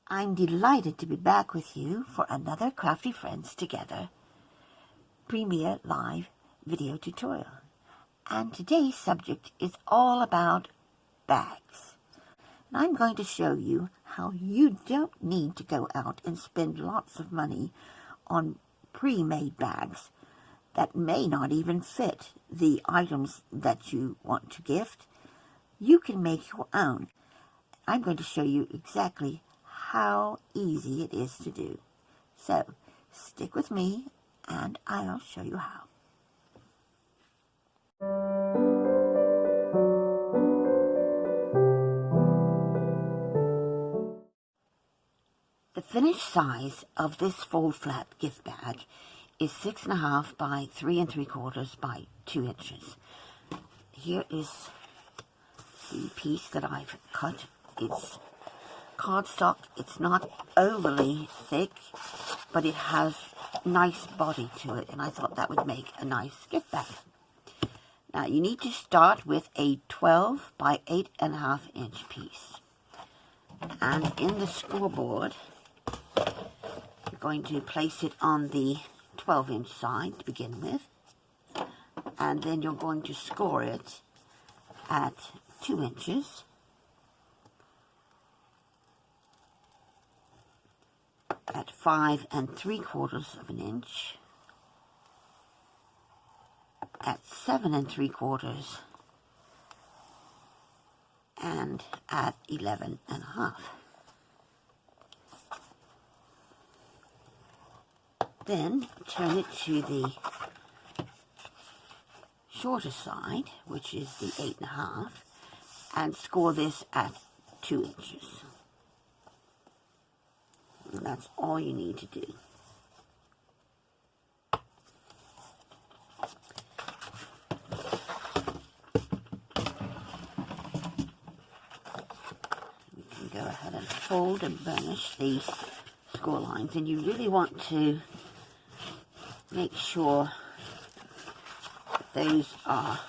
I'm delighted to be back with you for another Crafty Friends Together Premiere Live video tutorial. And today's subject is all about bags. And I'm going to show you how you don't need to go out and spend lots of money on pre-made bags that may not even fit the items that you want to gift. You can make your own. I'm going to show you exactly how easy it is to do. So, stick with me and I'll show you how. The finished size of this fold flat gift bag is 6.5 by 3 3/4 by 2 inches. Here is the piece that I've cut. It's cardstock. It's not overly thick, but it has nice body to it, and I thought that would make a nice gift bag. Now you need to start with a 12 by 8.5 inch piece, and in the scoreboard you're going to place it on the 12-inch side to begin with, and then you're going to score it at 2 inches, at 5 3/4 of an inch, at 7 3/4, and at 11.5. Then turn it to the shorter side, which is the 8.5, and score this at 2 inches. And that's all you need to do. You can go ahead and fold and burnish these score lines, and you really want to make sure that those are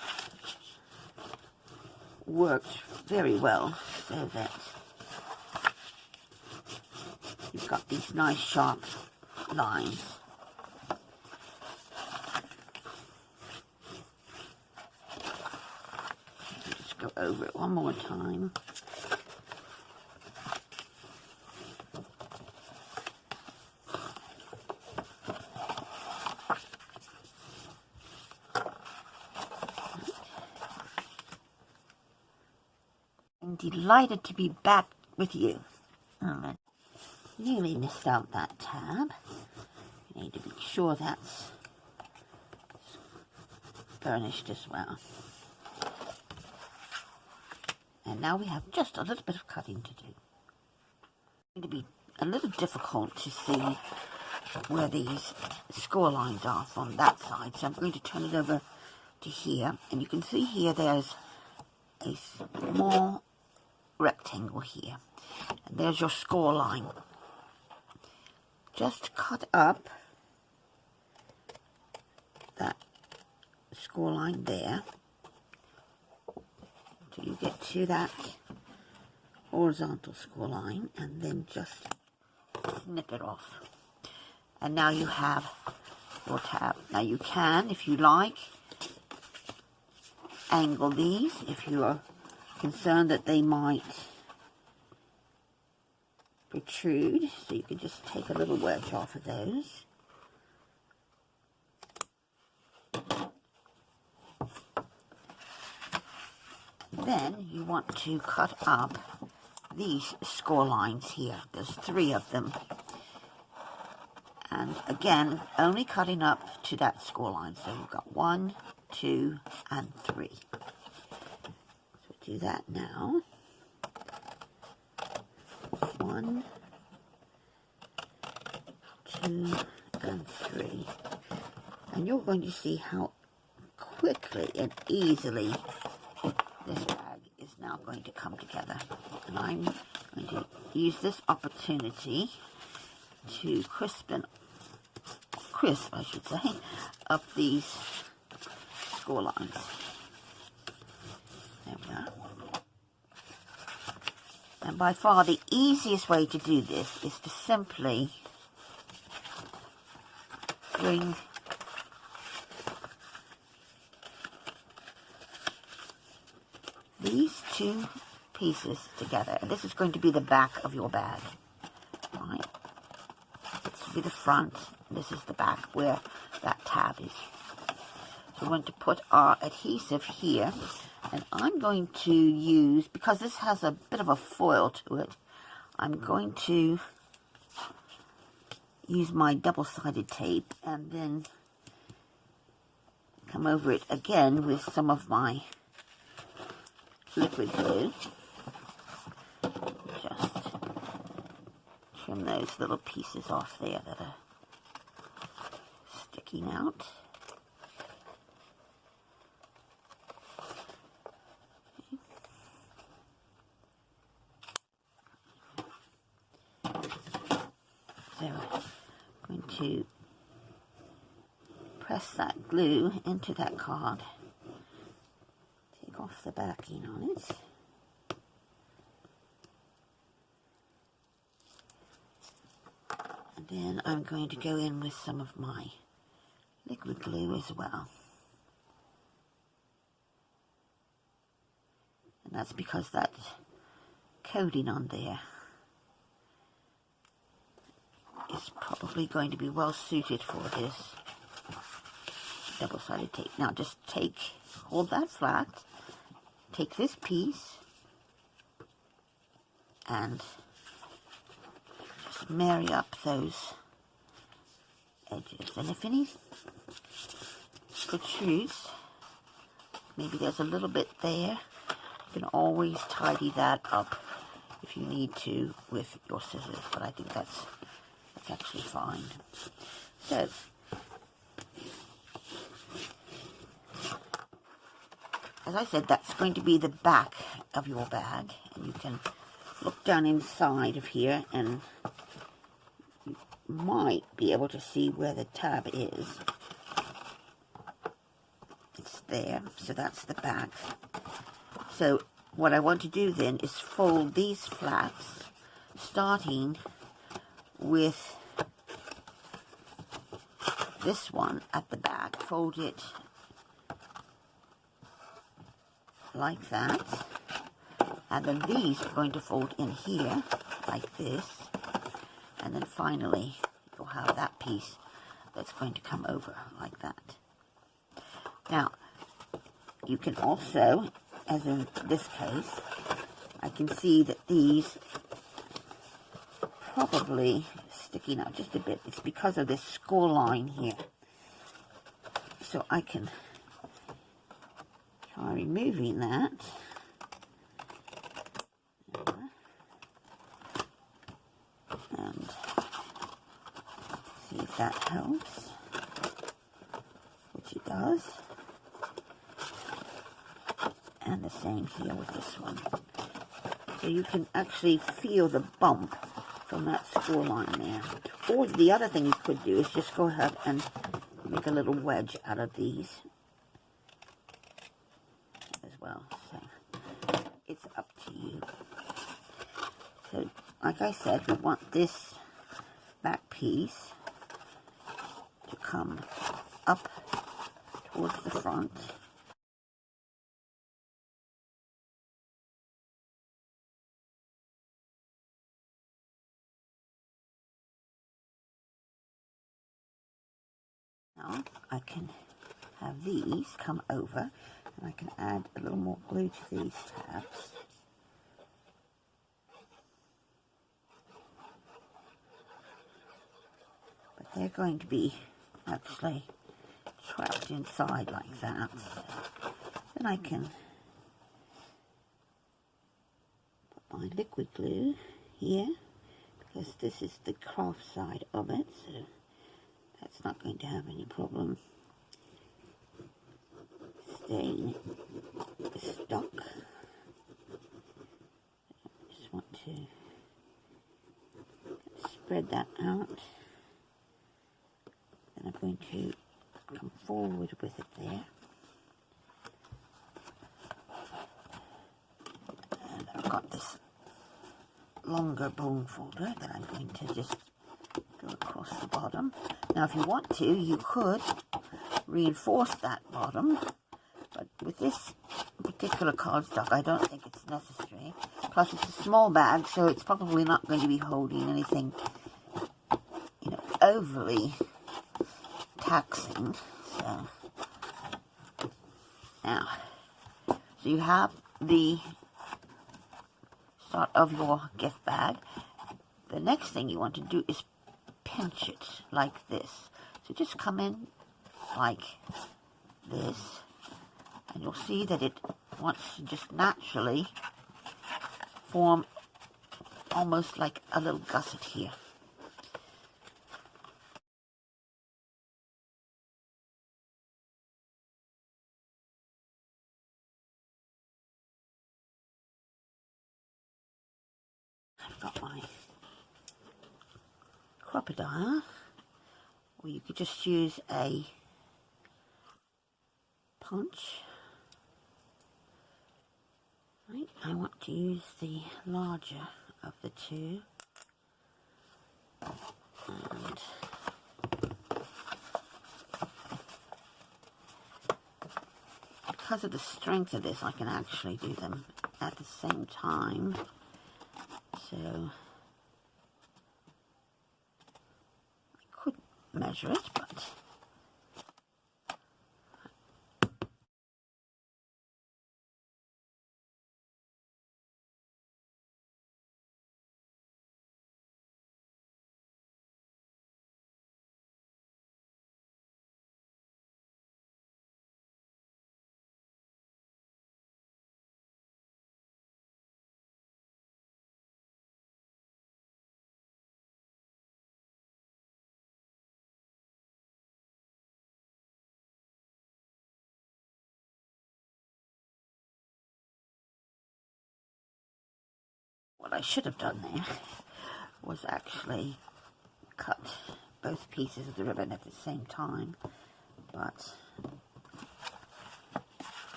worked very well so that you've got these nice sharp lines. Just go over it one more time. I'm delighted to be back with you. Nearly missed out that tab. You need to be sure that's burnished as well. And now we have just a little bit of cutting to do. It's going to be a little difficult to see where these score lines are from that side, so I'm going to turn it over to here, and you can see here there's a small rectangle here, and there's your score line. Just cut up that score line there till you get to that horizontal score line, and then just snip it off. And now you have your tab. Now you can, if you like, angle these if you're concerned that they might protrude, so you can just take a little wedge off of those. Then you want to cut up these score lines here. There's 3 of them, and again only cutting up to that score line. So you've got 1, 2, and 3. So do that now. 1, 2, and 3. And you're going to see how quickly and easily this bag is now going to come together. And I'm going to use this opportunity to crisp, I should say, up these score lines. There we are. And by far the easiest way to do this is to simply bring these two pieces together. And this is going to be the back of your bag, right? This will be the front, this is the back where that tab is. So we're going to put our adhesive here, and I'm going to use, because this has a bit of a foil to it, I'm going to use my double-sided tape and then come over it again with some of my liquid glue. Just trim those little pieces off there that are sticking out. So I'm going to press that glue into that card, take off the backing on it, and then I'm going to go in with some of my liquid glue as well. And that's because that coating on there is probably going to be well suited for this double-sided tape. Now just hold that flat, take this piece and just marry up those edges. And if any protrudes, maybe there's a little bit there, you can always tidy that up if you need to with your scissors, but I think that's actually fine. So as I said, that's going to be the back of your bag, and you can look down inside of here and you might be able to see where the tab is. It's there, so that's the back. So what I want to do then is fold these flats, starting with this one at the back. Fold it like that, and then these are going to fold in here like this, and then finally you'll have that piece that's going to come over like that. Now you can also, as in this case, I can see that these probably sticking out just a bit. It's because of this score line here. So I can try removing that. And see if that helps, which it does. And the same here with this one. So you can actually feel the bump from that score line there. Or the other thing you could do is just go ahead and make a little wedge out of these as well. So it's up to you. So like I said, we want this back piece to come up towards the front. Now I can have these come over, and I can add a little more glue to these tabs. But they're going to be actually trapped inside like that. Then I can put my liquid glue here, because this is the craft side of it, so that's not going to have any problem staying stuck. Just want to spread that out. Then I'm going to come forward with it there. And I've got this longer bone folder that I'm going to just go across the bottom. Now if you want to, you could reinforce that bottom, but with this particular cardstock I don't think it's necessary. Plus it's a small bag, so it's probably not going to be holding anything, you know, overly taxing. So now, so you have the start of your gift bag. The next thing you want to do is pinch it like this. So just come in like this, and you'll see that it wants to just naturally form almost like a little gusset here. I've got my crocodile, or you could just use a punch. Right, I want to use the larger of the two, and because of the strength of this I can actually do them at the same time. So I could measure it, but what I should have done there was actually cut both pieces of the ribbon at the same time, but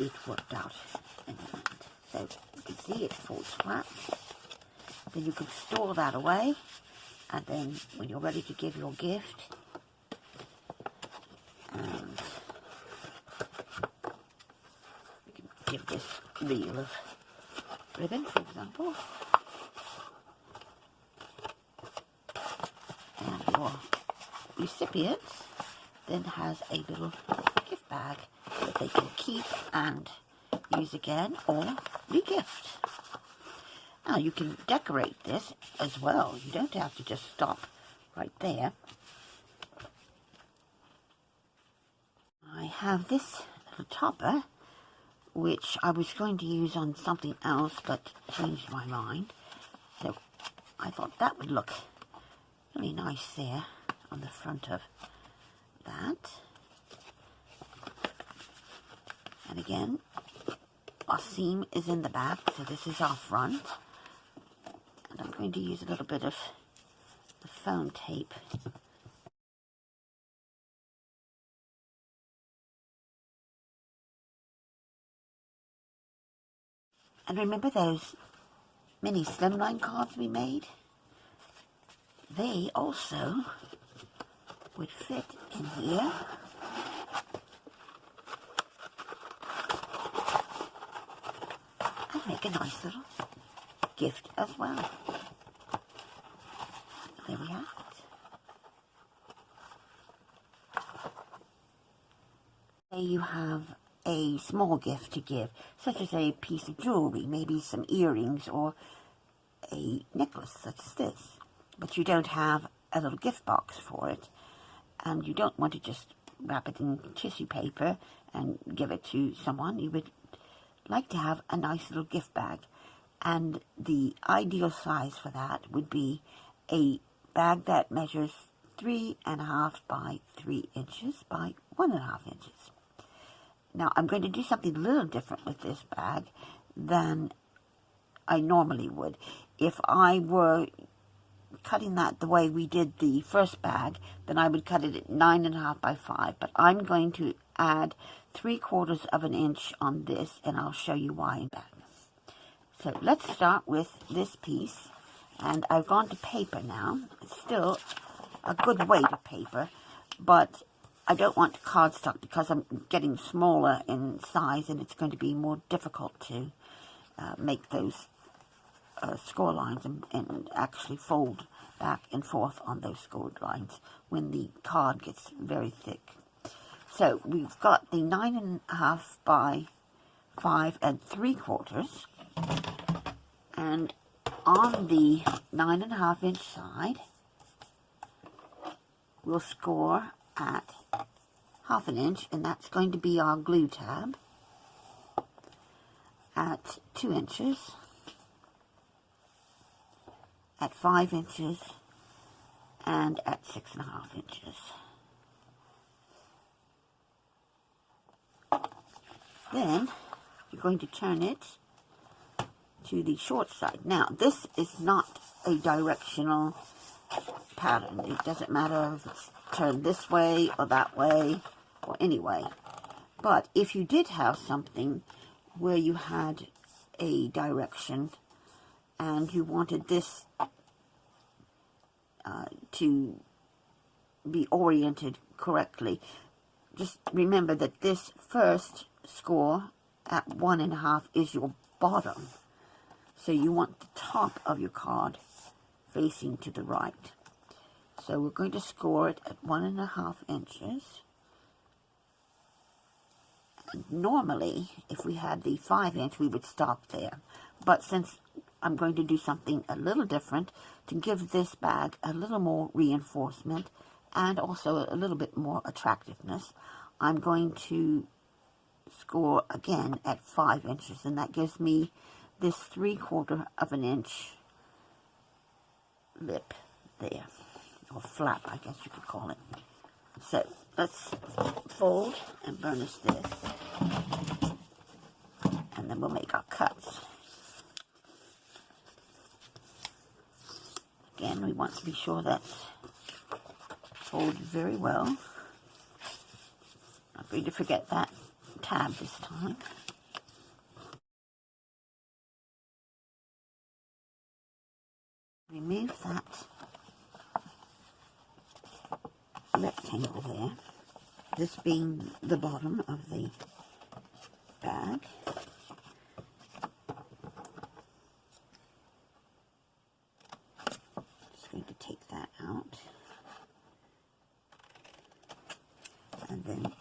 it worked out in the end. So you can see it folds flat. Then you can store that away, and then when you're ready to give your gift, and you can give this reel of ribbon, for example, and your recipient then has a little gift bag that they can keep and use again or re-gift. Now you can decorate this as well. You don't have to just stop right there. I have this little topper, which I was going to use on something else but changed my mind. So I thought that would look really nice there on the front of that. And again, our seam is in the back, so this is our front. And I'm going to use a little bit of the foam tape. And remember those mini slimline cards we made? They also would fit in here. And make a nice little gift as well. There we have it. Say you have a small gift to give, such as a piece of jewelry, maybe some earrings or a necklace such as this, but you don't have a little gift box for it, and you don't want to just wrap it in tissue paper and give it to someone. You would like to have a nice little gift bag, and the ideal size for that would be a bag that measures 3.5 by 3 inches by 1.5 inches. Now I'm going to do something a little different with this bag than I normally would. If I were cutting that the way we did the first bag, then I would cut it at 9.5 by 5, but I'm going to add 3/4 of an inch on this, and I'll show you why in back. So let's start with this piece, And I've gone to paper now. It's still a good weight of paper, but I don't want cardstock because I'm getting smaller in size and it's going to be more difficult to make those score lines and actually fold back and forth on those score lines when the card gets very thick. So we've got the 9.5 by 5 3/4, and on the 9.5 inch side we'll score at 1/2 inch, and that's going to be our glue tab, at 2 inches, at 5 inches, and at 6.5 inches. Then you're going to turn it to the short side. Now, this is not a directional pattern. It doesn't matter if it's turned this way or that way or any way. But if you did have something where you had a direction and you wanted this to be oriented correctly, just remember that this first score at 1.5 is your bottom. So you want the top of your card facing to the right. So we're going to score it at 1.5 inches. And normally, if we had the 5 inch, we would stop there. But since I'm going to do something a little different to give this bag a little more reinforcement and also a little bit more attractiveness, I'm going to score again at 5 inches, and that gives me this 3/4 of an inch lip there, or flap, I guess you could call it. So let's fold and burnish this, and then we'll make our cuts. Again, we want to be sure that's folded very well. Not going to forget that tab this time. Remove that rectangle there, this being the bottom of the bag. Just going to take that out and then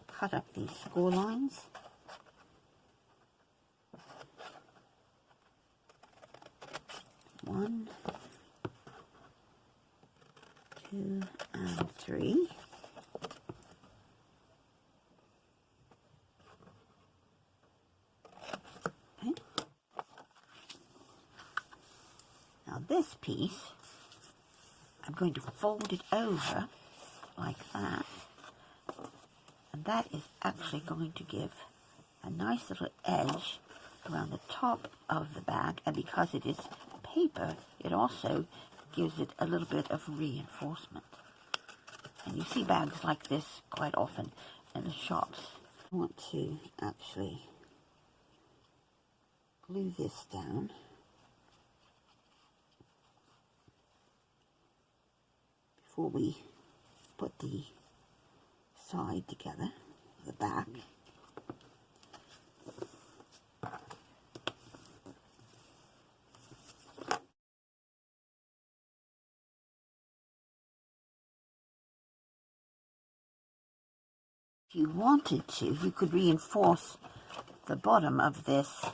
cut up these score lines. One, 2, and 3. Okay. Now this piece, I'm going to fold it over like that, and that is actually going to give a nice little edge around the top of the bag, and because it is paper, it also gives it a little bit of reinforcement. And you see bags like this quite often in the shops. I want to actually glue this down. Before we put the side together, the back. If you wanted to, you could reinforce the bottom of this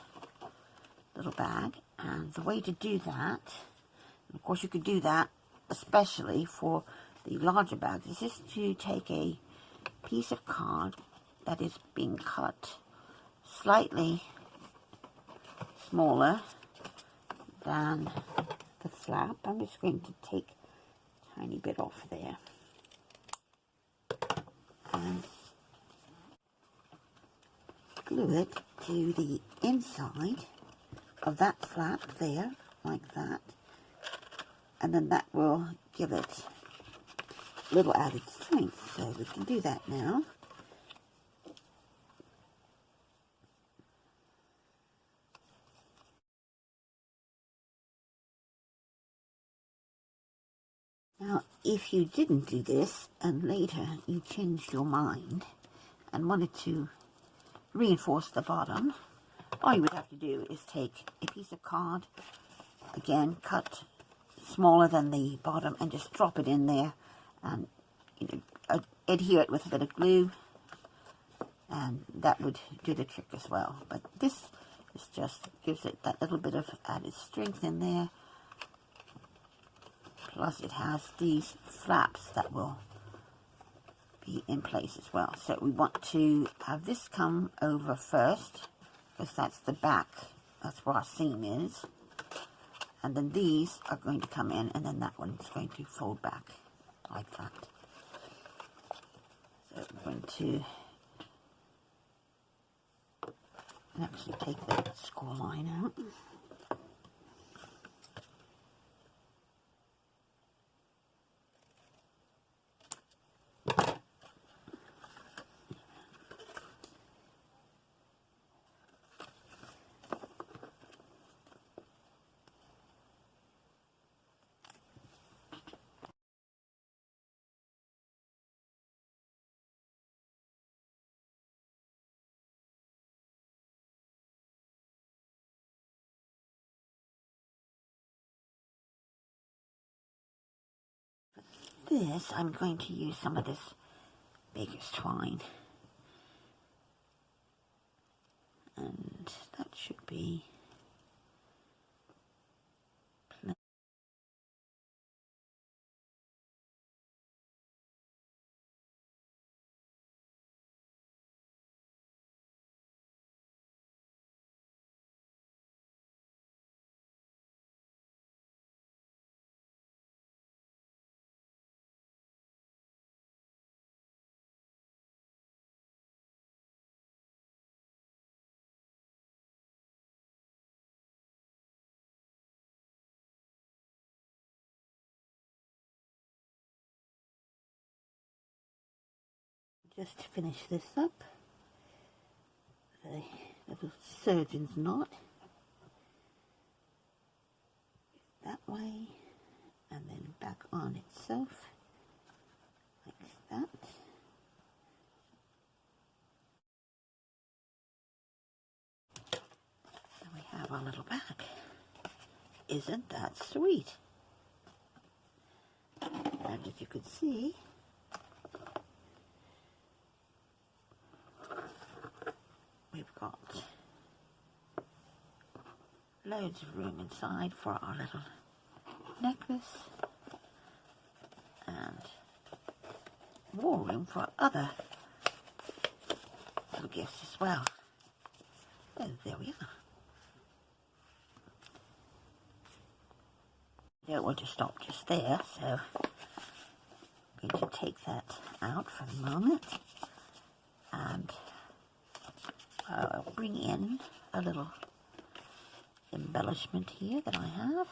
little bag, and the way to do that, and of course you could do that especially for the larger bags, is just to take a piece of card that is being cut slightly smaller than the flap. I'm just going to take a tiny bit off there and glue it to the inside of that flap there, like that, and then that will give it a little added strength. So we can do that now. Now, if you didn't do this and later you changed your mind and wanted to reinforce the bottom, all you would have to do is take a piece of card, again cut smaller than the bottom, and just drop it in there and adhere it with a bit of glue, and that would do the trick as well. But this is just gives it that little bit of added strength in there. Plus it has these flaps that will be in place as well. So we want to have this come over first, because that's the back, that's where our seam is. And then these are going to come in, and then that one is going to fold back like that. So we're going to actually take the score line out. This, I'm going to use some of this baker's twine, and that should be plenty. Just to finish this up, the little surgeon's knot that way, and then back on itself like that. And we have our little bag. Isn't that sweet? And if you could see, we've got loads of room inside for our little necklace, and more room for other little gifts as well. Oh, there we are. I don't want to stop just there, so I'm going to take that out for the moment, and I'll bring in a little embellishment here that I have.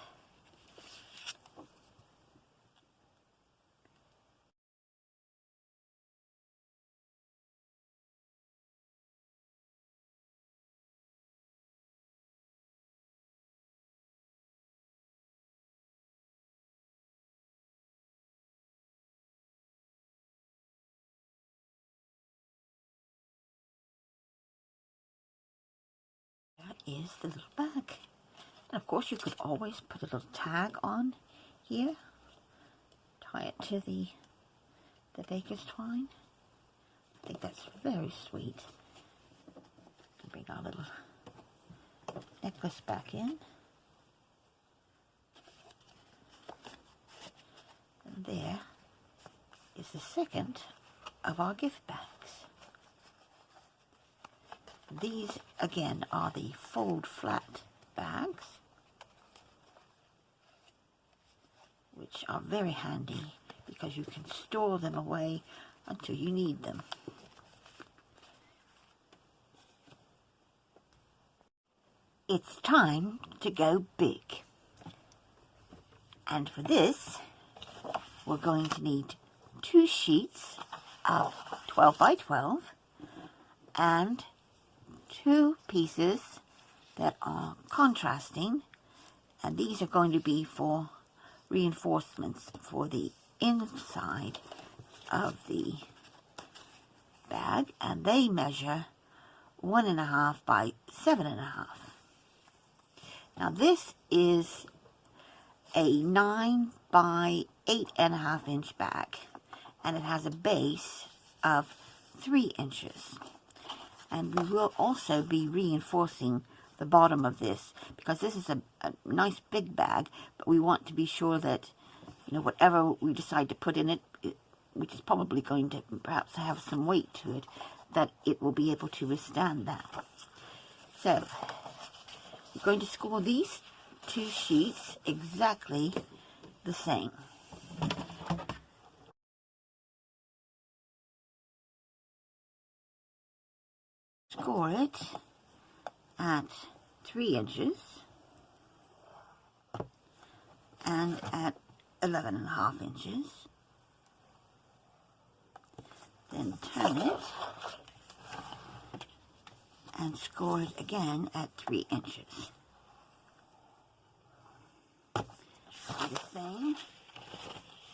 That is the little bag. And of course you could always put a little tag on here, tie it to the baker's twine. I think that's very sweet. Bring our little necklace back in. And there is the second of our gift bags. These, again, are the fold flat bags, which are very handy because you can store them away until you need them. It's time to go big. And for this, we're going to need 2 sheets of 12 by 12 and 2 pieces that are contrasting, and these are going to be for reinforcements for the inside of the bag, and they measure 1.5 by 7.5. Now this is a 9 by 8.5 inch bag, and it has a base of 3 inches. And we will also be reinforcing the bottom of this, because this is a nice big bag, but we want to be sure that, you know, whatever we decide to put in it, which is probably going to perhaps have some weight to it, that it will be able to withstand that. So, we're going to score these 2 sheets exactly the same. Score it at 3 inches and at 11.5 inches. Then turn it and score it again at 3 inches. Do the same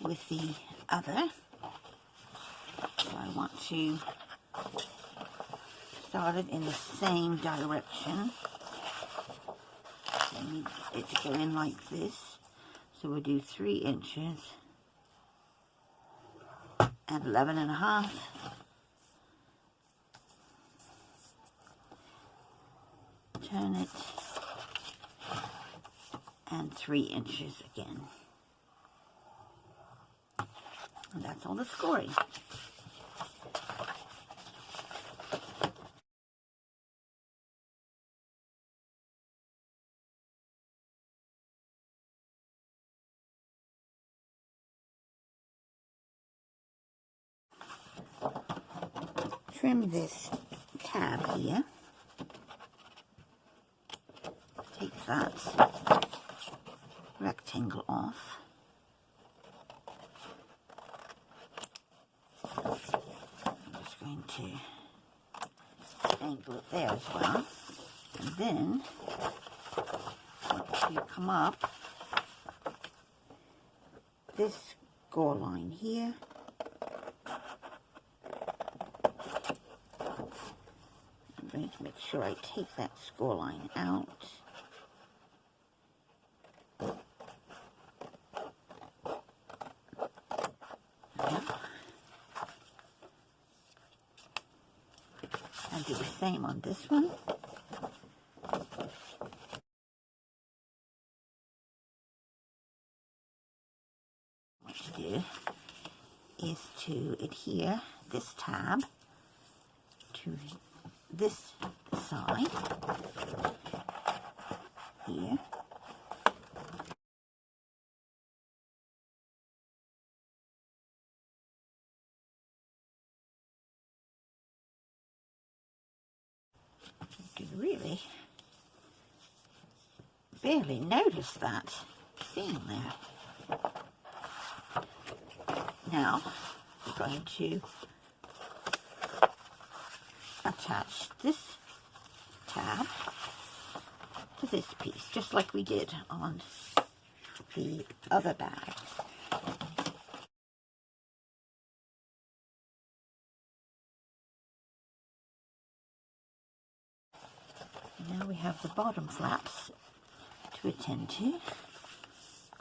with the other. So I want to start it in the same direction. I need it to go in like this. So we'll do 3 inches and 11.5. Turn it and 3 inches again. And that's all the scoring. Trim this tab here. Take that rectangle off. I'm just going to angle it there as well. And then, once you come up, this score line here, I'm going to make sure I take that score line out. And do the same on this one. What to do is to adhere this tab to this side here. You can really barely notice that seam there. Now we're going to attach this tab to this piece, just like we did on the other bag. Now we have the bottom flaps to attend to.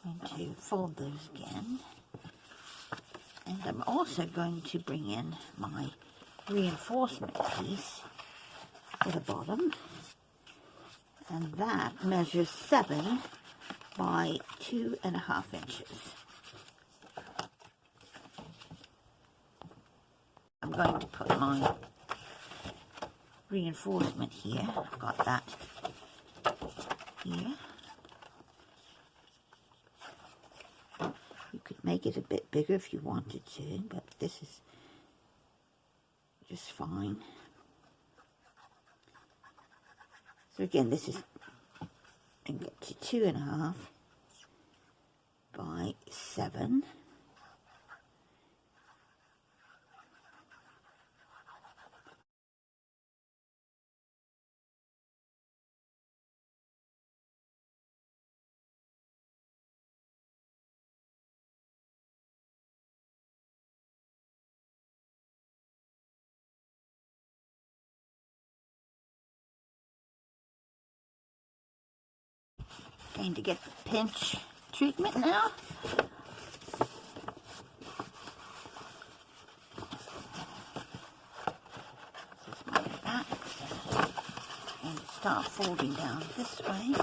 I'm going to fold those again. And I'm also going to bring in my reinforcement piece for the bottom. And that measures 7 by 2.5 inches. I'm going to put my reinforcement here. I've got that here. You could make it a bit bigger if you wanted to, but this is just fine. So again, this is, I can get to 2.5 by 7. Going to get the pinch treatment now. This is my back. And start folding down this way.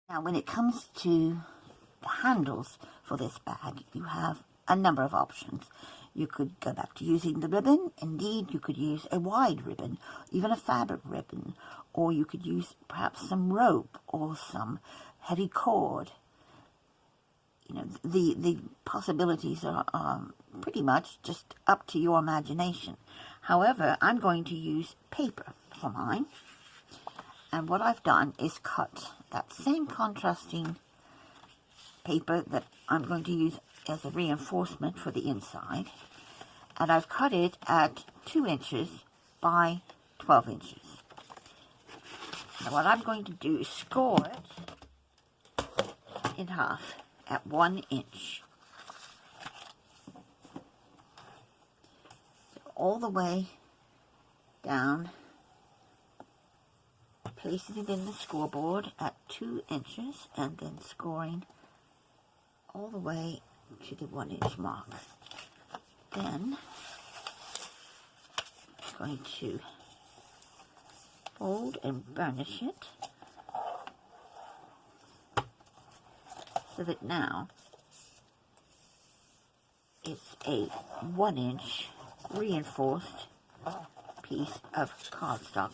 Now, when it comes to the handles for this bag, you have a number of options. You could go back to using the ribbon. Indeed, you could use a wide ribbon, even a fabric ribbon, or you could use perhaps some rope or some heavy cord. You know, the possibilities are pretty much just up to your imagination. However, I'm going to use paper for mine. And what I've done is cut that same contrasting paper that I'm going to use as a reinforcement for the inside. And I've cut it at 2 inches by 12 inches. Now what I'm going to do is score it in half at 1 inch. So all the way down, placing it in the scoreboard at 2 inches and then scoring all the way to the 1 inch mark. Then I'm going to fold and burnish it so that now it's a 1 inch reinforced piece of cardstock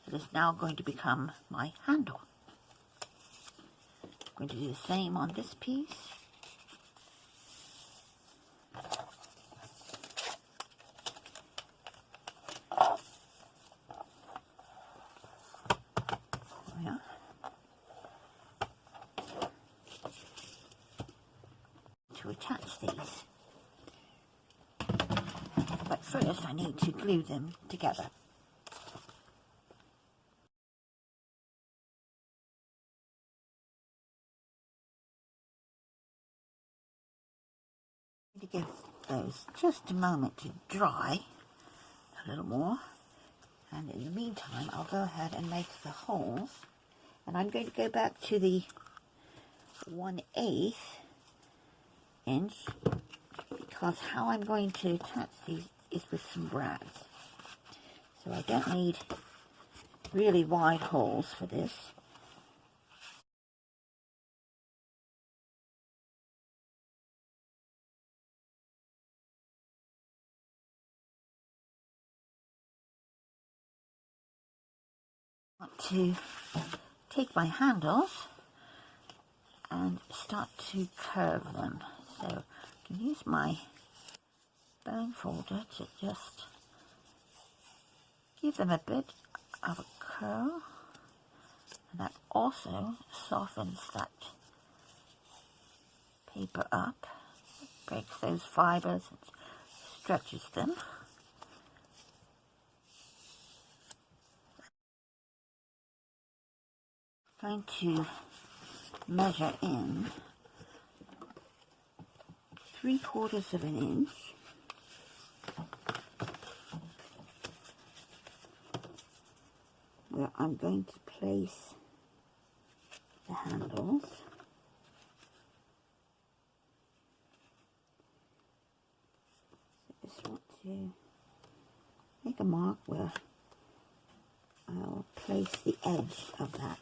that is now going to become my handle. I'm going to do the same on this piece. Yeah. To attach these. But first I need to glue them together. To give those just a moment to dry a little more, and in the meantime I'll go ahead and make the holes, and I'm going to go back to the 1/8 inch because how I'm going to attach these is with some brads, so I don't need really wide holes for this. I want to take my handles and start to curve them. So I can use my bone folder to just give them a bit of a curl, and that also softens that paper up, breaks those fibers and stretches them. I'm going to measure in 3/4 of an inch where I'm going to place the handles. So I just want to make a mark where I'll place the edge of that.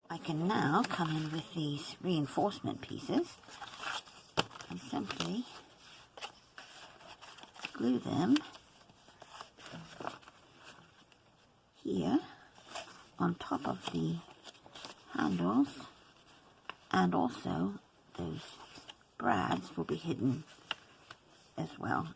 I can now come in with these reinforcement pieces and simply glue them here on top of the handles, and also those brads will be hidden as well.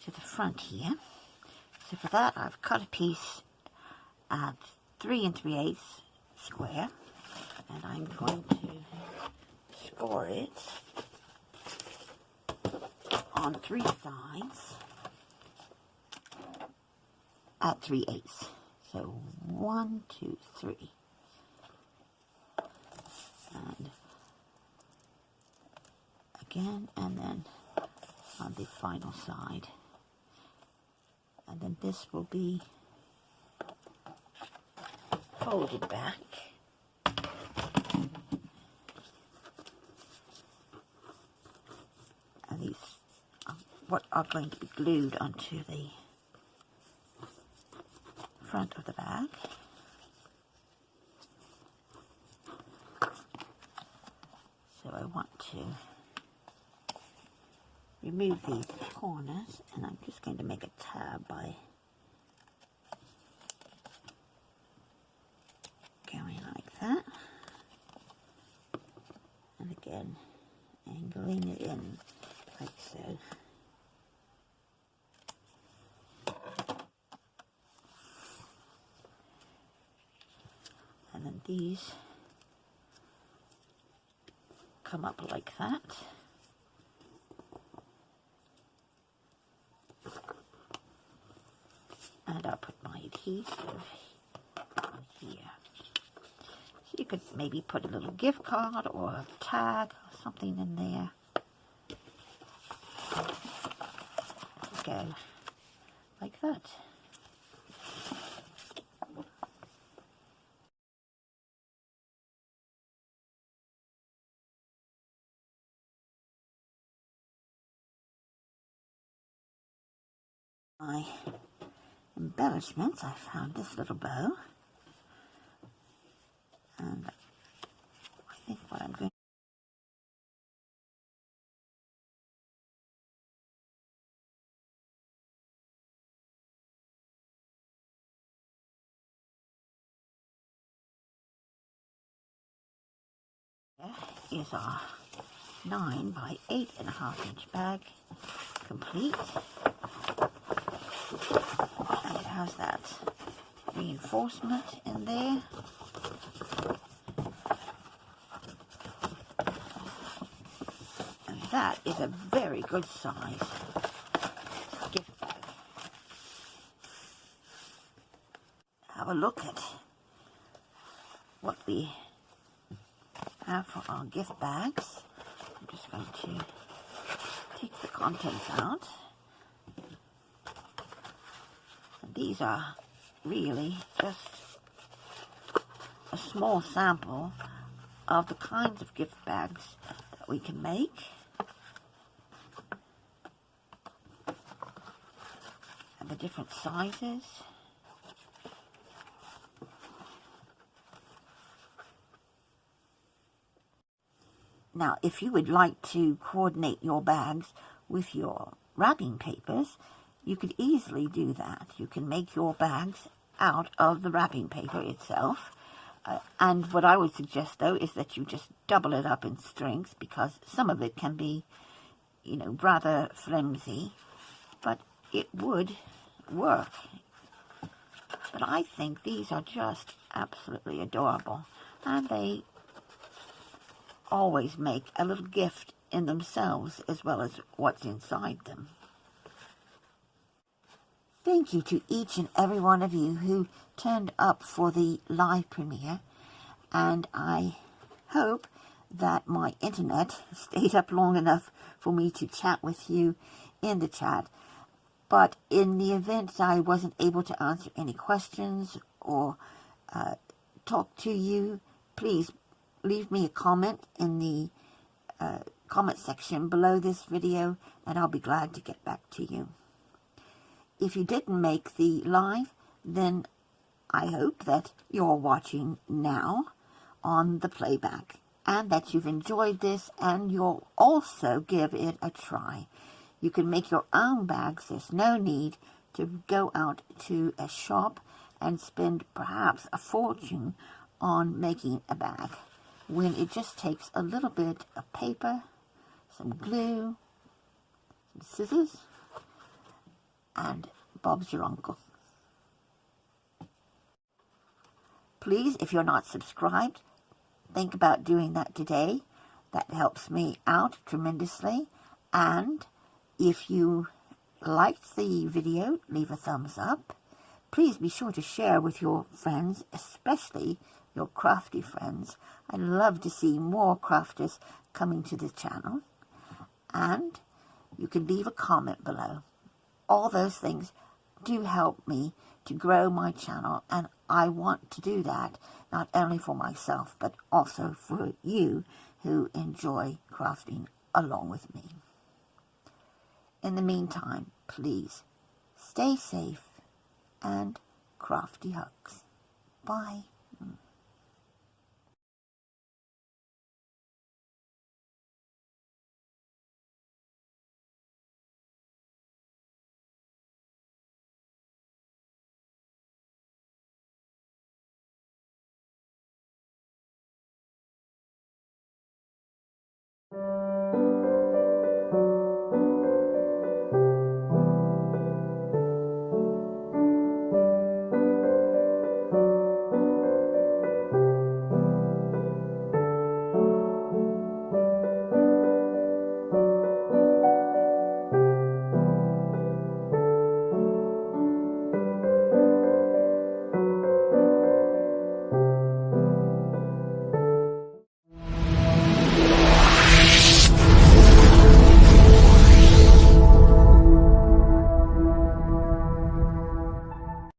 To the front here. So for that I've cut a piece at 3 3/8 square, and I'm going to score it on 3 sides at 3/8. So 1, 2, 3. And again, and then on the final side. And then this will be folded back. And these are what are going to be glued onto the front of the bag. So I want to remove these corners, and I'm just going to make a tab by going like that, and again angling it in like so. And then these come up like that. And I'll put my adhesive on here. So you could maybe put a little gift card or a tag or something in there. Go like that. My embellishments, I found this little bow, and I think what I'm going to is our 9 by 8.5 inch bag complete, and it has that reinforcement in there. And that is a very good size gift bag. Have a look at what we have for our gift bags. I'm just going to take the contents out. And these are really just a small sample of the kinds of gift bags that we can make. And the different sizes. Now, if you would like to coordinate your bags with your wrapping papers, you could easily do that. You can make your bags out of the wrapping paper itself. And what I would suggest, though, is that you just double it up in strings, because some of it can be, you know, rather flimsy, but it would work. But I think these are just absolutely adorable, and they always make a little gift in themselves as well as what's inside them. Thank you to each and every one of you who turned up for the live premiere, and I hope that my internet stayed up long enough for me to chat with you in the chat. But in the event I wasn't able to answer any questions or talk to you, please leave me a comment in the comment section below this video, and I'll be glad to get back to you. If you didn't make the live, then I hope that you're watching now on the playback and that you've enjoyed this and you'll also give it a try. You can make your own bags. There's no need to go out to a shop and spend perhaps a fortune on making a bag, when it just takes a little bit of paper, some glue, some scissors, and Bob's your uncle. Please, if you're not subscribed, think about doing that today. That helps me out tremendously. And if you liked the video, leave a thumbs up. Please be sure to share with your friends, especially your crafty friends. I'd love to see more crafters coming to the channel. And you can leave a comment below. All those things do help me to grow my channel, and I want to do that not only for myself but also for you who enjoy crafting along with me. In the meantime, please stay safe and crafty hugs. Bye.